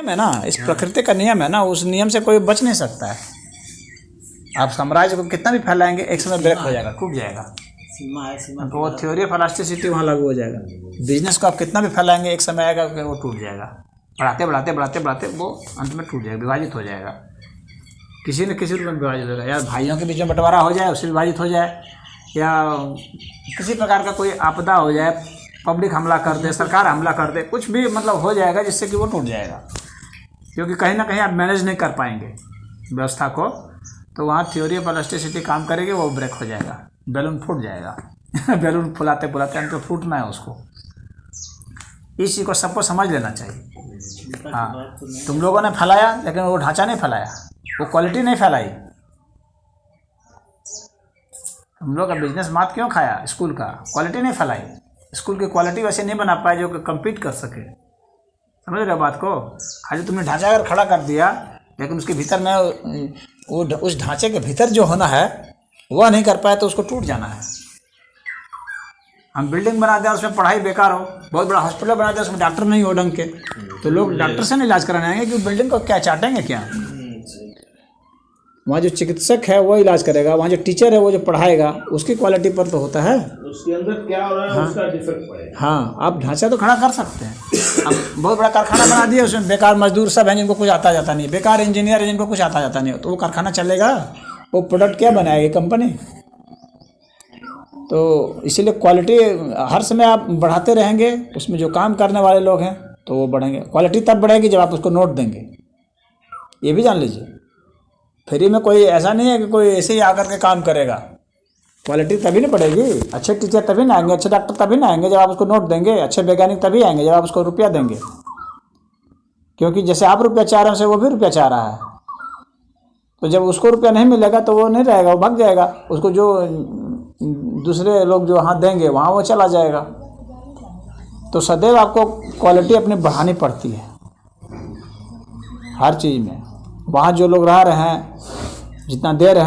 नियम है ना, इस प्रकृति का नियम है ना, उस नियम से कोई बच नहीं सकता है। आप साम्राज्य को कितना भी फैलाएंगे एक समय ब्रेक हो जाएगा, टूट जाएगा। सीमा है, सीमा तो वो थ्योरी ऑफ इलास्टिसिटी वहाँ लागू हो जाएगा। बिजनेस को आप कितना भी फैलाएंगे एक समय आएगा कि वो टूट जाएगा। बढ़ाते बढ़ाते बढ़ाते बढ़ाते वो अंत में टूट जाएगा, विभाजित हो जाएगा। किसी न किसी रूप में विभाजित होगा, या भाइयों के बीच में बंटवारा हो जाए उससे विभाजित हो जाए, या किसी प्रकार का कोई आपदा हो जाए, पब्लिक हमला कर दे, सरकार हमला कर दे, कुछ भी मतलब हो जाएगा जिससे कि वो टूट जाएगा। क्योंकि कहीं ना कहीं आप मैनेज नहीं कर पाएंगे व्यवस्था को, तो वहाँ थ्योरी ऑफ इलास्टिसिटी काम करेगी, वो ब्रेक हो जाएगा, बैलून फूट जाएगा। बैलून फुलाते फुलाते अंत में फूटना है उसको। इस चीज़ को सबको समझ लेना चाहिए। हाँ, तुम लोगों ने फैलाया लेकिन वो ढांचा नहीं फैलाया, वो क्वालिटी नहीं फैलाई। हम लोग का बिजनेस मात क्यों खाया? स्कूल का क्वालिटी नहीं फैलाई, स्कूल की क्वालिटी वैसे नहीं बना पाए जो कि कम्पीट कर सके। समझ रहे हो बात को? खाली तुमने ढांचा अगर खड़ा कर दिया लेकिन उसके भीतर में वो उस ढांचे के भीतर जो होना है वह नहीं कर पाए तो उसको टूट जाना है। हम बिल्डिंग बना दें उसमें पढ़ाई बेकार हो, बहुत बड़ा हॉस्पिटल बना दें उसमें डॉक्टर नहीं हो ढंग के, तो लोग डॉक्टर से नहीं इलाज कराने आएंगे कि बिल्डिंग को क्या चाटेंगे क्या। वहाँ जो चिकित्सक है वो इलाज करेगा, वहाँ जो टीचर है वो जो पढ़ाएगा उसकी क्वालिटी पर तो होता है, उसके अंदर क्या हो रहा है उसका डिफेक्ट पड़ेगा। हाँ, आप ढांचा तो खड़ा कर सकते हैं। अब बहुत बड़ा कारखाना बना दिया, उसमें बेकार मजदूर सब हैं जिनको कुछ आता जाता नहीं, बेकार इंजीनियर है जिनको कुछ आता जाता नहीं, तो वो कारखाना चलेगा? वो प्रोडक्ट क्या बनाएगी कंपनी? तो इसीलिए क्वालिटी हर समय आप बढ़ाते रहेंगे, उसमें जो काम करने वाले लोग हैं तो वो बढ़ेंगे। क्वालिटी तब बढ़ेगी जब आप उसको नोट देंगे, ये भी जान लीजिए। फ्री में कोई ऐसा नहीं है कि कोई ऐसे ही आकर के काम करेगा। क्वालिटी तभी नहीं बढ़ेगी, अच्छे टीचर तभी ना आएंगे, अच्छे डॉक्टर तभी ना आएंगे जब आप उसको नोट देंगे, अच्छे वैज्ञानिक तभी आएंगे जब आप उसको रुपया देंगे। क्योंकि जैसे आप रुपया चाह रहे हैं वैसे वो भी रुपया चाह रहा है, तो जब उसको रुपया नहीं मिलेगा तो वो नहीं रहेगा, वो भाग जाएगा। उसको जो दूसरे लोग जो वहाँ देंगे वहाँ वो चला जाएगा। तो सदैव आपको क्वालिटी अपनी बढ़ानी पड़ती है हर चीज़ में। वहाँ जो लोग रह रहे हैं, जितना दे रहे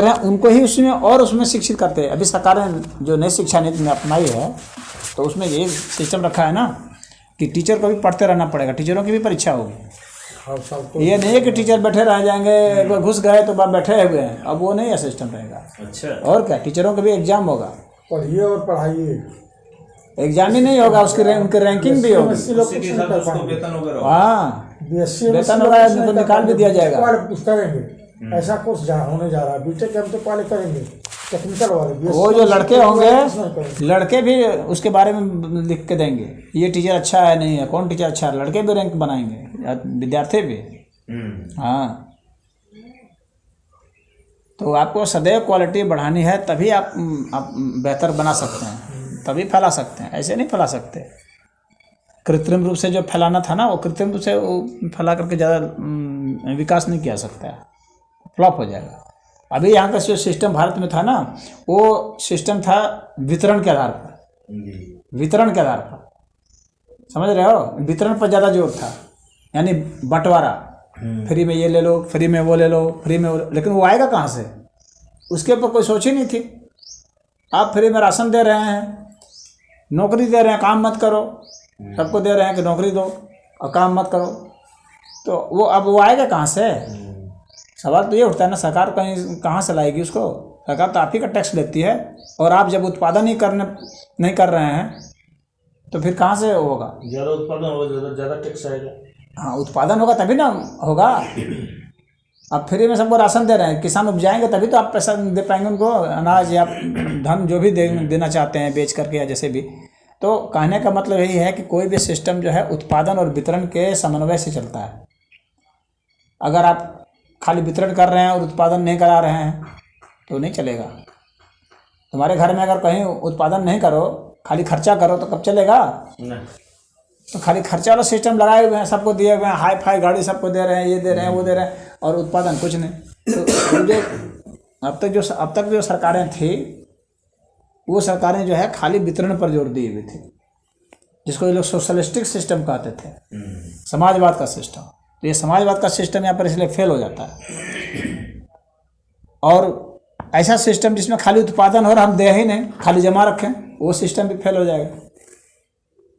हैं उनको ही उसमें और उसमें शिक्षित करते हैं। अभी सरकार ने जो नई शिक्षा नीति में अपनाई है तो उसमें ये सिस्टम रखा है ना कि टीचर को भी पढ़ते रहना पड़ेगा, टीचरों की भी परीक्षा होगी। ये नहीं है कि टीचर बैठे रह जाएंगे, एक बार घुस गए तो बार बैठे हुए हैं, अब वो नहीं है सिस्टम रहेगा। अच्छा, और क्या, टीचरों का भी एग्जाम होगा, पढ़िए और पढ़ाइए। एग्जाम ही नहीं होगा, उसकी उनकी रैंकिंग भी होगी। हाँ, वेतन होगा तो निकाल भी दिया जाएगा। ऐसा कोर्स होने जा रहा है, बीटेक हम तो पहले करेंगे टेक्निकल वाले। वो जो लड़के होंगे, लड़के भी उसके बारे में लिख के देंगे, ये टीचर अच्छा है नहीं है, कौन टीचर अच्छा है, लड़के भी रैंक बनाएंगे, विद्यार्थी भी। हाँ, तो आपको सदैव क्वालिटी बढ़ानी है, तभी आप बेहतर बना सकते हैं, तभी फैला सकते हैं, ऐसे नहीं फैला सकते। कृत्रिम रूप से जो फैलाना था ना, वो कृत्रिम रूप से वो फैला करके ज़्यादा विकास नहीं किया सकता है, फ्लॉप हो जाएगा। अभी यहाँ का जो सिस्टम भारत में था ना, वो सिस्टम था वितरण के आधार पर, वितरण के आधार पर, समझ रहे हो? वितरण पर ज़्यादा जोर था, यानी बंटवारा, फ्री में ये ले लो, फ्री में वो ले लो, फ्री में वो, लेकिन वो आएगा कहाँ से? उसके ऊपर कोई सोच ही नहीं थी। आप फ्री में राशन दे रहे हैं, नौकरी दे रहे हैं, काम मत करो, सबको दे रहे हैं कि नौकरी दो और काम मत करो, तो वो अब वो आएगा कहाँ से? सवाल तो ये उठता है ना, सरकार कहाँ से लाएगी उसको? सरकार तो आप ही का टैक्स लेती है, और आप जब उत्पादन नहीं कर रहे हैं तो फिर कहाँ से होगा? ज़्यादा उत्पादन होगा, ज़्यादा टैक्स आएगा। हाँ, उत्पादन होगा तभी ना होगा। आप फ्री में सबको राशन दे रहे हैं, किसान उपजाएंगे तभी तो आप पैसा दे पाएंगे उनको, अनाज या धन जो भी देना चाहते हैं बेच करके या जैसे भी। तो कहने का मतलब यही है कि कोई भी सिस्टम जो है उत्पादन और वितरण के समन्वय से चलता है। अगर आप खाली वितरण कर रहे हैं और उत्पादन नहीं करा रहे हैं तो नहीं चलेगा। तुम्हारे घर में अगर कहीं उत्पादन नहीं करो, खाली खर्चा करो, तो कब चलेगा? नहीं। तो खाली खर्चा वाला सिस्टम लगाए हुए हैं, सबको दिए हुए हैं, हाई फाई गाड़ी सबको दे रहे हैं, ये दे रहे हैं, वो दे रहे हैं, और उत्पादन कुछ नहीं। तो जो अब तक जो सरकारें थी, वो सरकारें जो है खाली वितरण पर जोर दिए हुए थे, जिसको ये लोग सोशलिस्टिक सिस्टम कहते थे, समाजवाद का सिस्टम। तो ये समाजवाद का सिस्टम यहाँ पर इसलिए फेल हो जाता है। और ऐसा सिस्टम जिसमें खाली उत्पादन हो और हम दे ही नहीं, खाली जमा रखें, वो सिस्टम भी फेल हो जाएगा।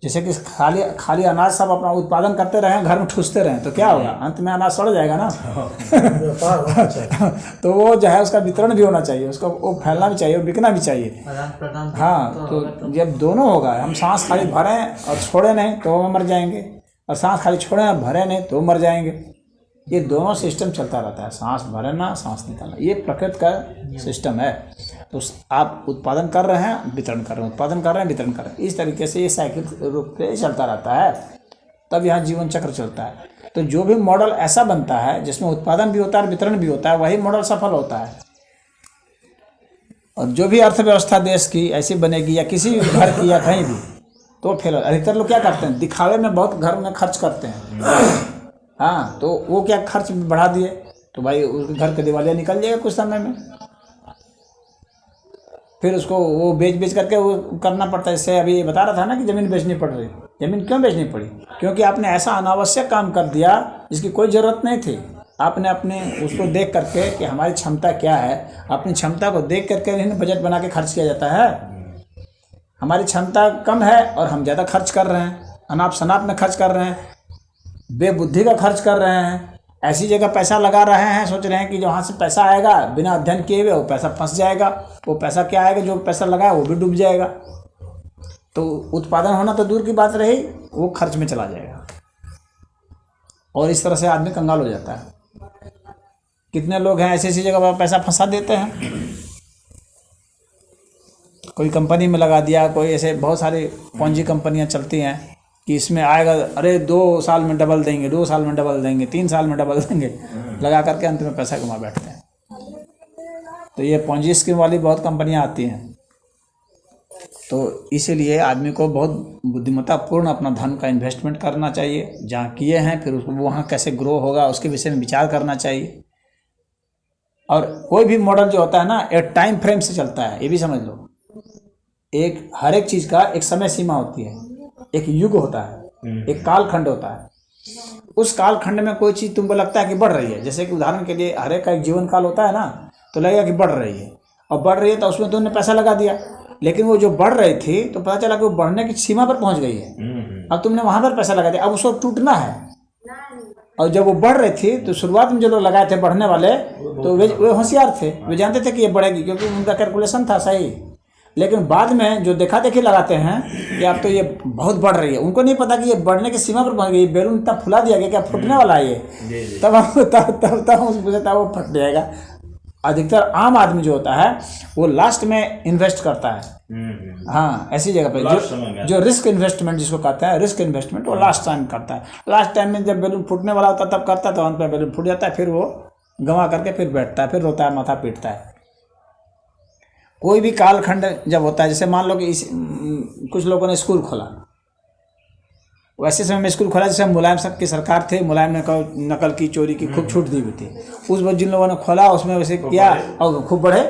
जैसे कि खाली खाली अनाज सब अपना उत्पादन करते रहें, घर में ठूसते रहें, तो क्या होगा? अंत में अनाज सड़ जाएगा ना। व्यापार होना चाहिए। तो वो जो है उसका वितरण भी होना चाहिए, उसको वो फैलना भी चाहिए, बिकना भी चाहिए। हाँ, तो जब दोनों होगा, हम सांस खाली भरें और छोड़े नहीं तो वो मर जाएंगे, और सांस खाली छोड़ें और भरे नहीं तो मर जाएंगे। ये दोनों सिस्टम चलता रहता है, सांस भरना सांस निकालना, ये प्रकृति का सिस्टम है। तो आप उत्पादन कर रहे हैं, वितरण कर रहे हैं, उत्पादन कर रहे हैं, वितरण कर रहे हैं, इस तरीके से ये साइकिल रूप से चलता रहता है, तब यहाँ जीवन चक्र चलता है। तो जो भी मॉडल ऐसा बनता है जिसमें उत्पादन भी होता है और वितरण भी होता है, वही मॉडल सफल होता है। और जो भी अर्थव्यवस्था देश की ऐसी बनेगी या किसी भी घर की या कहीं भी, तो फेल। अधिकतर लोग क्या करते हैं, दिखावे में बहुत घर में खर्च करते हैं। हाँ, तो वो क्या खर्च बढ़ा दिए तो भाई उसके घर के दिवालिया निकल जाएगा कुछ समय में, फिर उसको वो बेच करके वो करना पड़ता है। जैसे अभी बता रहा था ना कि ज़मीन बेचनी पड़ रही। ज़मीन क्यों बेचनी पड़ी? क्योंकि आपने ऐसा अनावश्यक काम कर दिया जिसकी कोई ज़रूरत नहीं थी। आपने अपने उसको देख करके कि हमारी क्षमता क्या है, अपनी क्षमता को देख करके इन्हें बजट बना के खर्च किया जाता है। हमारी क्षमता कम है और हम ज़्यादा खर्च कर रहे हैं, अनाप शनाप में खर्च कर रहे हैं, बेबुद्धि का खर्च कर रहे हैं, ऐसी जगह पैसा लगा रहे हैं, सोच रहे हैं कि जहाँ से पैसा आएगा बिना अध्ययन किए हुए वो पैसा फंस जाएगा। वो पैसा क्या आएगा, जो पैसा लगाया वो भी डूब जाएगा। तो उत्पादन होना तो दूर की बात रही, वो खर्च में चला जाएगा, और इस तरह से आदमी कंगाल हो जाता है। कितने लोग हैं ऐसी जगह पर पैसा फंसा देते हैं, कोई कंपनी में लगा दिया, कोई ऐसे बहुत सारी पूंजी कंपनियां चलती हैं कि इसमें आएगा, अरे 2 साल में डबल देंगे, 2 साल में डबल देंगे, 3 साल में डबल देंगे, लगा करके अंत में पैसा कमा बैठते हैं। तो ये पूंजी स्कीम वाली बहुत कंपनियां आती हैं। तो इसीलिए आदमी को बहुत बुद्धिमत्तापूर्ण अपना धन का इन्वेस्टमेंट करना चाहिए। जहाँ किए हैं फिर उसको वहाँ कैसे ग्रो होगा उसके विषय में विचार करना चाहिए। और कोई भी मॉडल जो होता है ना, एक टाइम फ्रेम से चलता है, ये भी समझ लो। एक हर एक चीज़ का एक समय सीमा होती है, एक युग होता है, एक कालखंड होता है। उस कालखंड में कोई चीज़ तुमको लगता है कि बढ़ रही है, जैसे कि उदाहरण के लिए हर एक का एक जीवन काल होता है ना, तो लगेगा कि बढ़ रही है, और बढ़ रही है तो उसमें तुमने पैसा लगा दिया, लेकिन वो जो बढ़ रही थी तो पता चला कि वो बढ़ने की सीमा पर पहुंच गई है। अब तुमने वहां पर पैसा लगा दिया, अब उसको टूटना है। और जब वो बढ़ रही थी तो शुरुआत में जो लोग लगाए थे बढ़ने वाले, तो वे होशियार थे, वे जानते थे कि ये बढ़ेगी, क्योंकि उनका कैलकुलेशन था सही। लेकिन बाद में जो देखा देखी लगाते हैं कि अब तो ये बहुत बढ़ रही है, उनको नहीं पता कि ये बढ़ने की सीमा पर पहुंच गई, बैलून इतना फुला दिया गया क्या फूटने वाला है ये, तब हम पूछे था वो फट जाएगा। अधिकतर आम आदमी जो होता है वो लास्ट में इन्वेस्ट करता है। हाँ, ऐसी जगह पे जो रिस्क इन्वेस्टमेंट जिसको कहते हैं, रिस्क इन्वेस्टमेंट, वो लास्ट टाइम करता है। लास्ट टाइम में जब बैलून फूटने वाला होता है तब करता है, तो अंत में बैलून फूट जाता है, फिर वो गंवा करके फिर बैठता है, फिर रोता है, माथा पीटता है। कोई भी कालखंड जब होता है, जैसे मान लो कि कुछ लोगों ने स्कूल खोला, वैसे समय में स्कूल खोला जैसे मुलायम साहब की सरकार थी, मुलायम ने नकल की, चोरी की खूब छूट दी हुई थी। उस वक्त जिन लोगों ने खोला उसमें वैसे किया और खूब बढ़े।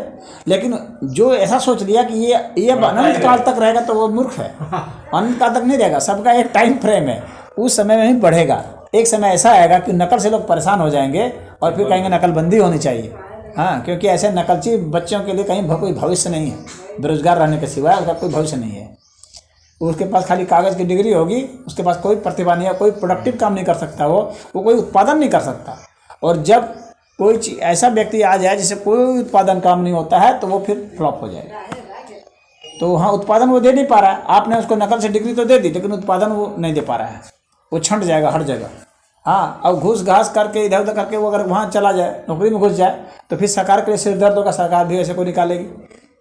लेकिन जो ऐसा सोच लिया कि ये अनंत काल तक रहेगा, तो वो मूर्ख है। अनंत काल तक नहीं रहेगा, सबका एक टाइम फ्रेम है, उस समय में ही बढ़ेगा। एक समय ऐसा आएगा कि नकल से लोग परेशान हो जाएंगे और फिर कहेंगे नकलबंदी होनी चाहिए। हाँ, क्योंकि ऐसे नकलची बच्चों के लिए कहीं कोई भविष्य नहीं है, बेरोजगार रहने के सिवाय उसका कोई भविष्य नहीं है। उसके पास खाली कागज़ की डिग्री होगी, उसके पास कोई प्रतिभा नहीं है, कोई प्रोडक्टिव काम नहीं कर सकता, वो कोई उत्पादन नहीं कर सकता। और जब कोई चीज ऐसा व्यक्ति आ जाए जिसे कोई उत्पादन काम नहीं होता है, तो वो फिर फ्लॉप हो जाएगा। तो हाँ, उत्पादन वो दे नहीं पा रहा है, आपने उसको नकल से डिग्री तो दे दी, लेकिन उत्पादन वो नहीं दे पा रहा है, वो छंट जाएगा हर जगह। हाँ, अब घूस घास करके इधर उधर करके वो अगर वहाँ चला जाए, नौकरी में घुस जाए, तो फिर सरकार के लिए सिर दर्द होगा, सरकार भी ऐसे को निकालेगी।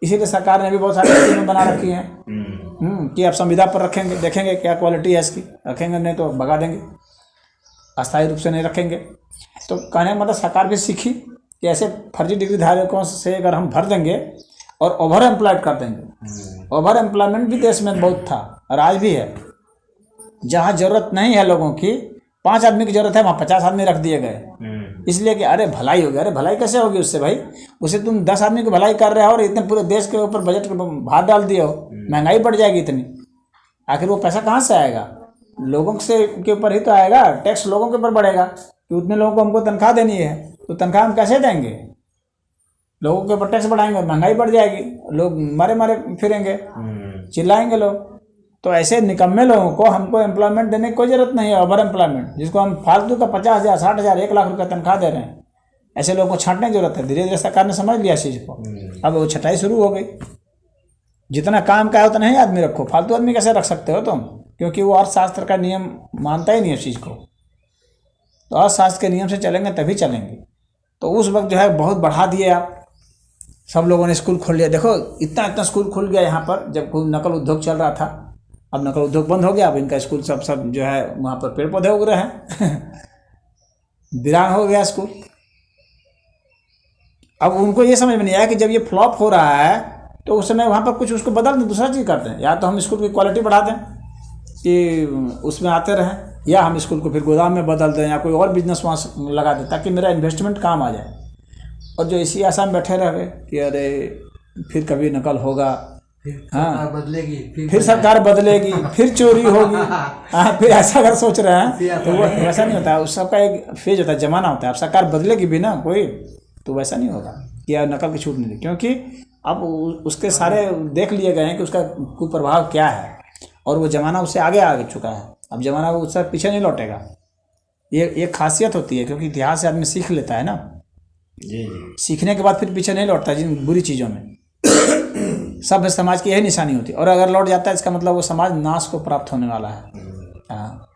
इसीलिए सरकार ने भी बहुत सारी स्कीमें बना रखी हैं कि आप संविदा पर रखेंगे, देखेंगे क्या क्वालिटी है इसकी, रखेंगे नहीं तो भगा देंगे, अस्थायी रूप से नहीं रखेंगे। तो कहने का मतलब सरकार भी सीखी कि ऐसे फर्जी डिग्री धारकों से अगर हम भर देंगे और ओवर एम्प्लॉयड कर देंगे। ओवर एम्प्लॉयमेंट भी देश में बहुत था और आज भी है। जहाँ जरूरत नहीं है लोगों की, 5 आदमी की जरूरत है, वहाँ 50 आदमी रख दिए गए, इसलिए कि अरे भलाई होगी। अरे भलाई कैसे होगी उससे भाई? उससे तुम 10 आदमी की भलाई कर रहे हो और इतने पूरे देश के ऊपर बजट भार डाल दिए हो, महंगाई बढ़ जाएगी इतनी। आखिर वो पैसा कहाँ से आएगा? लोगों से के ऊपर ही तो आएगा, टैक्स लोगों के ऊपर बढ़ेगा कि उतने लोगों को हमको तनख्वाह देनी है, तो तनख्वाह हम कैसे देंगे? लोगों के ऊपर टैक्स बढ़ाएंगे, महंगाई बढ़ जाएगी, लोग मारे मारे फिरेंगे, चिल्लाएंगे लोग। तो ऐसे निकम्मे लोगों को हमको एम्प्लॉयमेंट देने की कोई ज़रूरत नहीं है। ओवर एम्प्लॉयमेंट, जिसको हम फालतू का 50,000, 60,000, 1 लाख रुपये तनख्वाह दे रहे हैं, ऐसे लोगों को छांटने की जरूरत है। धीरे धीरे सरकार ने समझ लिया इस चीज़ को, अब वो छटाई शुरू हो गई। जितना काम का है उतना ही आदमी रखो, फालतू आदमी कैसे रख सकते हो तुम? क्योंकि वो अर्थशास्त्र का नियम मानता ही नहीं है उस चीज़ को। तो अर्थशास्त्र के नियम से चलेंगे तभी चलेंगे। तो उस वक्त जो है बहुत बढ़ा दिए आप, सब लोगों ने स्कूल खोल लिया। देखो इतना इतना स्कूल खुल गया यहाँ पर, जब कोई नकल उद्योग चल रहा था। अब नकल उद्योग बंद हो गया, अब इनका स्कूल सब जो है वहाँ पर पेड़ पौधे उग रहे हैं वीरान हो गया स्कूल। अब उनको ये समझ में नहीं आया कि जब ये फ्लॉप हो रहा है तो उस समय वहाँ पर कुछ उसको बदल दें, दूसरा चीज़ करते हैं। या तो हम स्कूल की क्वालिटी बढ़ा दें कि उसमें आते रहें, या हम स्कूल को फिर गोदाम में बदल दें, या कोई और बिजनेस वहाँ लगा दें ताकि मेरा इन्वेस्टमेंट काम आ जाए। और जो इसी आशा में बैठे रह गए कि अरे फिर कभी नकल होगा, हाँ बदलेगी, फिर सरकार बदलेगी, फिर चोरी होगी, हाँ फिर ऐसा अगर सोच रहे हैं तो वो वैसा नहीं होता है। उस सबका एक फेज होता है, जमाना होता है। अब सरकार बदलेगी भी ना कोई, तो वैसा नहीं होगा कि यार नकल की छूट नहीं दी, क्योंकि अब उसके सारे देख लिए गए हैं कि उसका कुप्रभाव क्या है, और वो ज़माना उससे आगे चुका है। अब ज़माना वो उससे पीछे नहीं लौटेगा। ये एक खासियत होती है, क्योंकि इतिहास से आदमी सीख लेता है ना, सीखने के बाद फिर पीछे नहीं लौटता जिन बुरी चीज़ों में। सभ्य समाज की यही निशानी होती है, और अगर लौट जाता है इसका मतलब वो समाज नाश को प्राप्त होने वाला है। हाँ,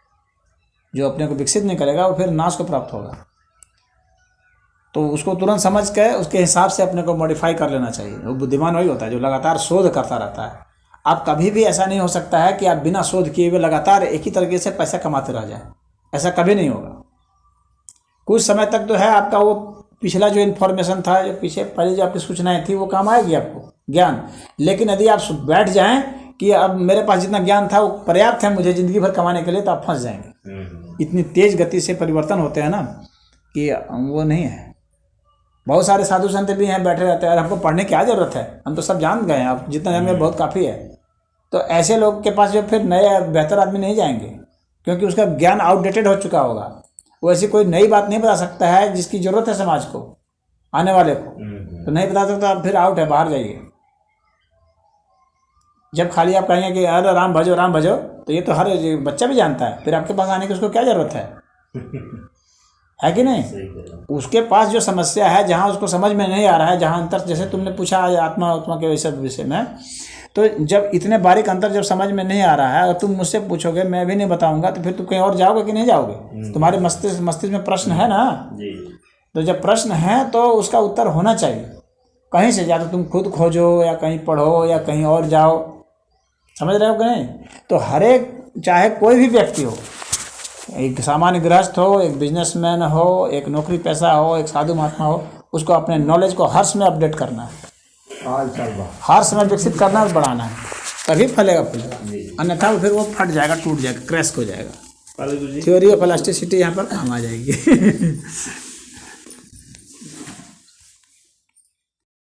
जो अपने को विकसित नहीं करेगा वो फिर नाश को प्राप्त होगा। तो उसको तुरंत समझ के उसके हिसाब से अपने को मॉडिफाई कर लेना चाहिए। वो बुद्धिमान वही होता है जो लगातार शोध करता रहता है। आप कभी भी ऐसा नहीं हो सकता है कि आप बिना शोध किए हुए लगातार एक ही तरीके से पैसा कमाते रह जाए, ऐसा कभी नहीं होगा। कुछ समय तक तो है आपका वो पिछला जो इन्फॉर्मेशन था, जो पीछे पहले जो आपकी सूचनाएं थी, वो काम आएगी आपको ज्ञान। लेकिन यदि आप बैठ जाएं कि अब मेरे पास जितना ज्ञान था वो पर्याप्त है मुझे ज़िंदगी भर कमाने के लिए, तो आप फंस जाएंगे। इतनी तेज गति से परिवर्तन होते हैं ना कि वो नहीं है। बहुत सारे साधु संत भी हैं बैठे रहते हैं, हमको पढ़ने की क्या ज़रूरत है, हम तो सब जान गए हैं, अब जितना जान गए बहुत काफ़ी है। तो ऐसे लोग के पास जो फिर नए बेहतर आदमी नहीं जाएंगे, क्योंकि उसका ज्ञान आउटडेटेड हो चुका होगा। वो ऐसी कोई नई बात नहीं बता सकता है जिसकी ज़रूरत है समाज को, आने वाले को, तो नहीं बता सकता, फिर आउट है, बाहर जाइए। जब खाली आप कहेंगे कि अरे राम भजो राम भजो, तो ये तो हर बच्चा भी जानता है, फिर आपके पास आने की उसको क्या ज़रूरत है कि नहीं? उसके पास जो समस्या है, जहाँ उसको समझ में नहीं आ रहा है, जहाँ अंतर, जैसे तुमने पूछा आत्मा के विषय में, तो जब इतने बारीक अंतर जब समझ में नहीं आ रहा है और तुम मुझसे पूछोगे, मैं भी नहीं बताऊंगा, तो फिर तुम कहीं और जाओगे कि नहीं जाओगे? तुम्हारे मस्तिष्क में प्रश्न है ना, तो जब प्रश्न है तो उसका उत्तर होना चाहिए कहीं से, या तो तुम खुद खोजो या कहीं पढ़ो या कहीं और जाओ, समझ रहे हो कि नहीं? तो हर एक, चाहे कोई भी व्यक्ति हो, एक सामान्य गृहस्थ हो, एक बिजनेसमैन हो, एक नौकरी पेशा हो, एक साधु महात्मा हो, उसको अपने नॉलेज को हर समय अपडेट करना है, हर समय विकसित करना और बढ़ाना है, तभी फलेगा फूलेगा। अन्यथा फिर वो फट जाएगा, टूट जाएगा, क्रैश हो जाएगा। थ्योरी ऑफ इलास्टिसिटी यहाँ पर काम आ जाएगी